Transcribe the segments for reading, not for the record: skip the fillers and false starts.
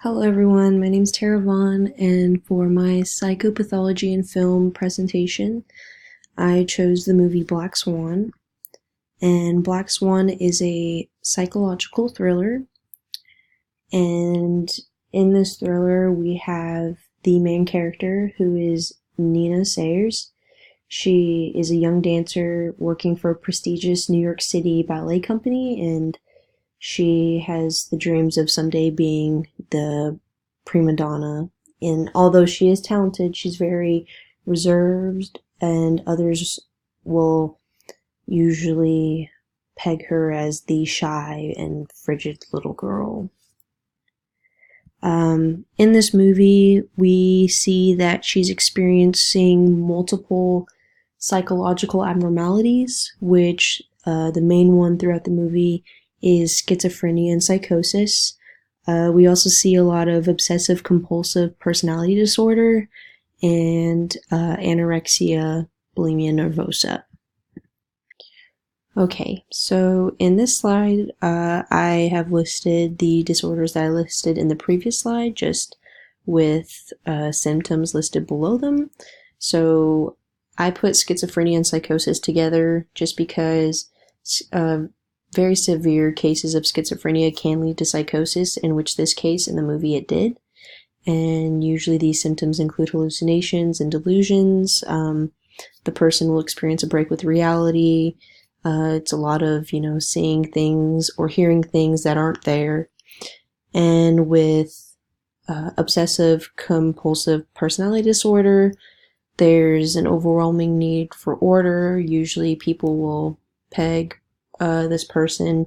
Hello everyone, my name is Tara Vaughn, and for my psychopathology and film presentation, I chose the movie Black Swan. And Black Swan is a psychological thriller, and in this thriller we have the main character, who is Nina Sayers. She is a young dancer working for a prestigious New York City ballet company, and she has the dreams of someday being the prima donna. And although she is talented, she's very reserved, and others will usually peg her as the shy and frigid little girl. In this movie, we see that she's experiencing multiple psychological abnormalities, which the main one throughout the movie is schizophrenia and psychosis. We also see a lot of obsessive compulsive personality disorder and anorexia, bulimia nervosa. Okay, so in this slide, I have listed the disorders that I listed in the previous slide, just with symptoms listed below them. So I put schizophrenia and psychosis together just because very severe cases of schizophrenia can lead to psychosis, in which this case in the movie it did. And usually these symptoms include hallucinations and delusions. The person will experience a break with reality. It's a lot of, seeing things or hearing things that aren't there. And with obsessive compulsive personality disorder, there's an overwhelming need for order. Usually people will peg this person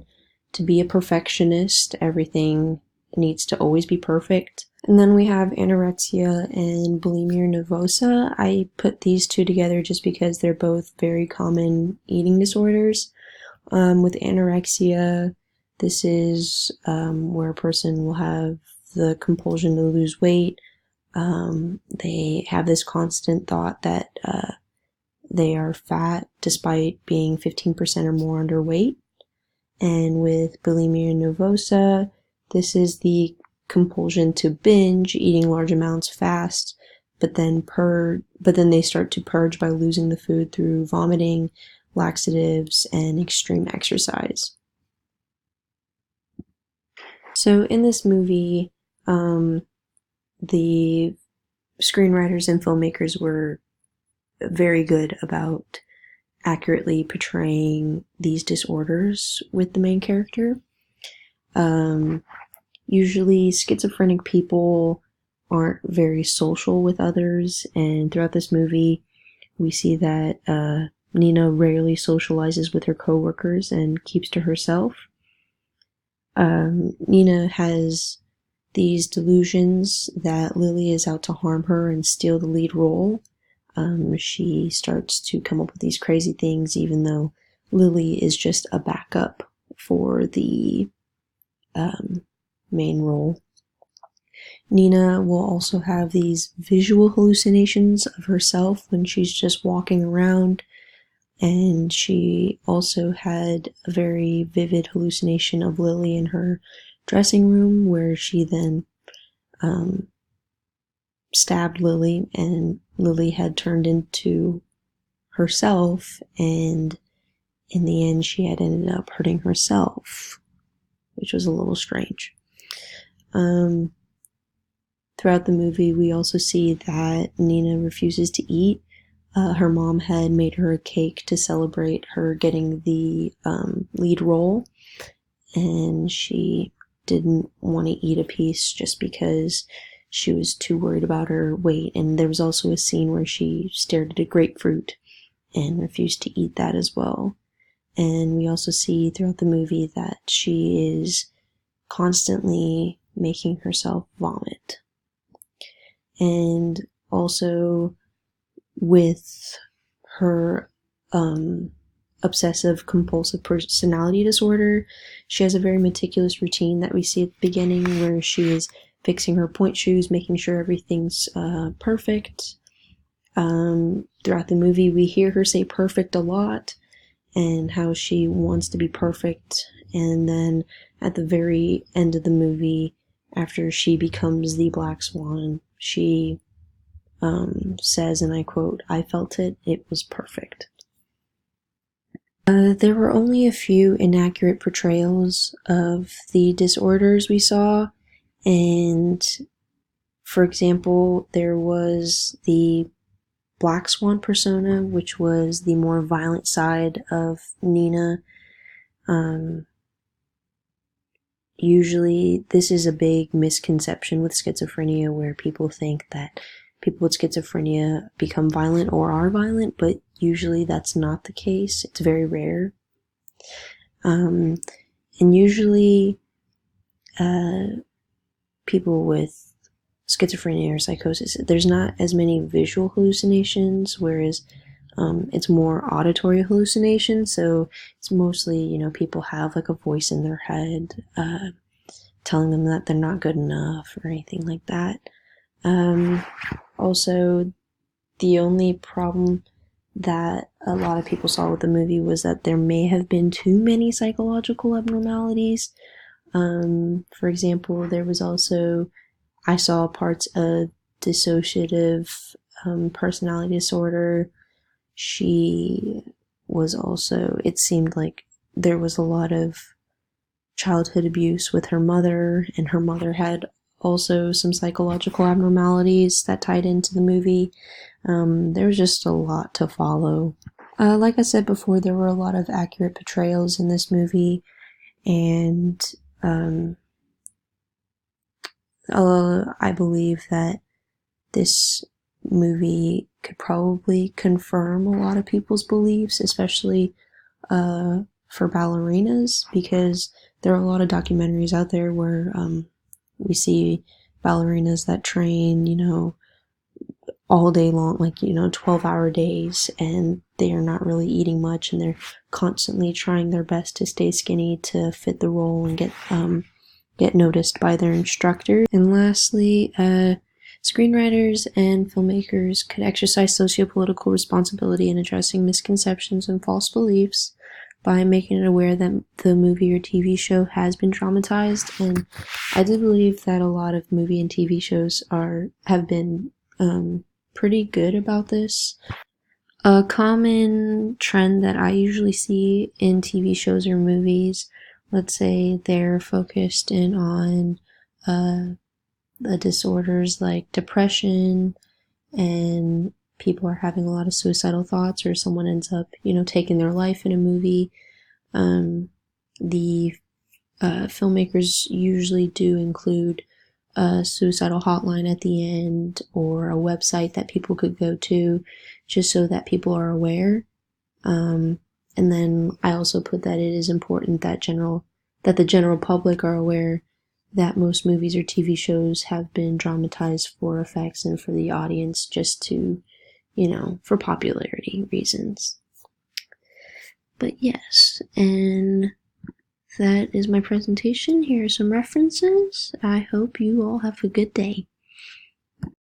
to be a perfectionist. Everything needs to always be perfect. And then we have anorexia and bulimia nervosa. I put these two together just because they're both very common eating disorders. With anorexia, this is where a person will have the compulsion to lose weight. They have this constant thought that they are fat despite being 15% or more underweight. And with bulimia nervosa, this is the compulsion to binge, eating large amounts fast, but then they start to purge by losing the food through vomiting, laxatives, and extreme exercise. So in this movie, the screenwriters and filmmakers were very good about accurately portraying these disorders with the main character. Usually schizophrenic people aren't very social with others, and throughout this movie we see that Nina rarely socializes with her coworkers and keeps to herself. Nina has these delusions that Lily is out to harm her and steal the lead role. She starts to come up with these crazy things, even though Lily is just a backup for the main role. Nina will also have these visual hallucinations of herself when she's just walking around, and she also had a very vivid hallucination of Lily in her dressing room, where she then stabbed Lily, and Lily had turned into herself, and in the end she had ended up hurting herself, which was a little strange. Throughout the movie we also see that Nina refuses to eat. Her mom had made her a cake to celebrate her getting the lead role, and she didn't want to eat a piece just because she was too worried about her weight. And there was also a scene where she stared at a grapefruit and refused to eat that as well. And we also see throughout the movie that she is constantly making herself vomit. And also with her obsessive compulsive personality disorder, she has a very meticulous routine that we see at the beginning, where she is fixing her point shoes, making sure everything's perfect. Throughout the movie we hear her say perfect a lot, and how she wants to be perfect. And then at the very end of the movie, after she becomes the Black Swan, she says, and I quote, "I felt it, it was perfect." There were only a few inaccurate portrayals of the disorders we saw, and for example, there was the Black Swan persona, which was the more violent side of Nina. Usually, this is a big misconception with schizophrenia where people think that people with schizophrenia become violent or are violent, but usually that's not the case. It's very rare. And usually, people with schizophrenia or psychosis, there's not as many visual hallucinations, whereas it's more auditory hallucinations. So it's mostly, people have like a voice in their head telling them that they're not good enough or anything like that. Also, the only problem that a lot of people saw with the movie was that there may have been too many psychological abnormalities. For example, there was also, I saw parts of dissociative personality disorder. She was also, it seemed like there was a lot of childhood abuse with her mother, and her mother had also some psychological abnormalities that tied into the movie. There was just a lot to follow. Like I said before, there were a lot of accurate portrayals in this movie, and I believe that this movie could probably confirm a lot of people's beliefs, especially for ballerinas, because there are a lot of documentaries out there where we see ballerinas that train, all day long, 12-hour days, and they are not really eating much, and they're constantly trying their best to stay skinny to fit the role and get noticed by their instructor. And lastly, screenwriters and filmmakers could exercise sociopolitical responsibility in addressing misconceptions and false beliefs by making it aware that the movie or TV show has been dramatized. And I do believe that a lot of movie and TV shows have been pretty good about this. A common trend that I usually see in TV shows or movies, let's say they're focused in on the disorders like depression, and people are having a lot of suicidal thoughts, or someone ends up, taking their life in a movie. The filmmakers usually do include a suicidal hotline at the end, or a website that people could go to, just so that people are aware. And then I also put that it is important that the general public are aware that most movies or TV shows have been dramatized for effects and for the audience, just to, for popularity reasons. But yes, and that is my presentation. Here are some references. I hope you all have a good day.